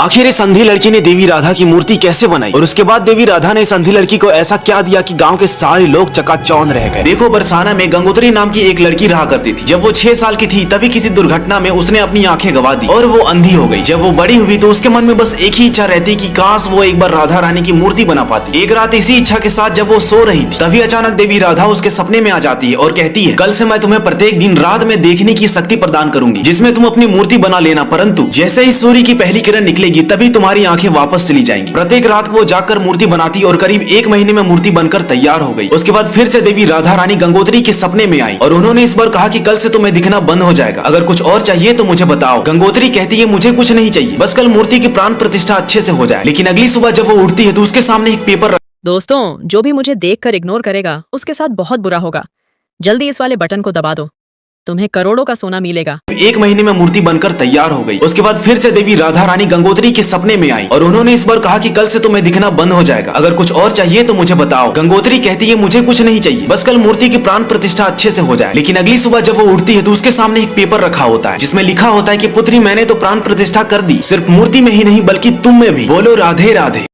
आखिर इस अंधी लड़की ने देवी राधा की मूर्ति कैसे बनाई और उसके बाद देवी राधा ने इस अंधी लड़की को ऐसा क्या दिया कि गांव के सारे लोग चकाचौंध रह गए। देखो, बरसाना में गंगोत्री नाम की एक लड़की रहा करती थी। जब वो 6 साल की थी तभी किसी दुर्घटना में उसने अपनी आंखें गंवा दी और वो अंधी हो गई। जब वो बड़ी हुई तो उसके मन में बस एक ही इच्छा रहती कि काश वो एक बार राधा रानी की मूर्ति बना पाती। एक रात इसी इच्छा के साथ जब वो सो रही थी तभी अचानक देवी राधा उसके सपने में आ जाती है और कहती है, कल से मैं तुम्हें प्रत्येक दिन रात में देखने की शक्ति प्रदान करूंगी जिसमें तुम अपनी मूर्ति बना लेना, परंतु जैसे ही सूर्य की पहली किरण निकलेगी तभी तुम्हारी आंखें वापस चली जाएंगी। प्रत्येक रात को वो जाकर मूर्ति बनाती और करीब 1 महीने में मूर्ति बनकर तैयार हो गई। उसके बाद फिर से देवी राधा रानी गंगोत्री के सपने में आई और उन्होंने इस बार कहा कि कल से तुम्हें दिखना बंद हो जाएगा, अगर कुछ और चाहिए तो मुझे बताओ। गंगोत्री कहती है, मुझे कुछ नहीं चाहिए, बस कल मूर्ति की प्राण प्रतिष्ठा अच्छे से हो जाए। लेकिन अगली सुबह जब वो उठती है तो उसके सामने एक पेपर। दोस्तों, जो भी मुझे देखकर इग्नोर करेगा उसके साथ बहुत बुरा होगा। जल्दी इस वाले बटन को दबा दो, तुम्हें करोड़ों का सोना मिलेगा। 1 महीने में मूर्ति बनकर तैयार हो गई। उसके बाद फिर से देवी राधा रानी गंगोत्री के सपने में आई और उन्होंने इस बार कहा कि कल से तुम्हें दिखना बंद हो जाएगा, अगर कुछ और चाहिए तो मुझे बताओ। गंगोत्री कहती है, मुझे कुछ नहीं चाहिए, बस कल मूर्ति की प्राण प्रतिष्ठा अच्छे से हो जाए। लेकिन अगली सुबह जब वो उठती है तो उसके सामने एक पेपर रखा होता है जिसमें लिखा होता है कि पुत्री, मैंने तो प्राण प्रतिष्ठा कर दी, सिर्फ मूर्ति में ही नहीं बल्कि तुम में भी। बोलो राधे राधे।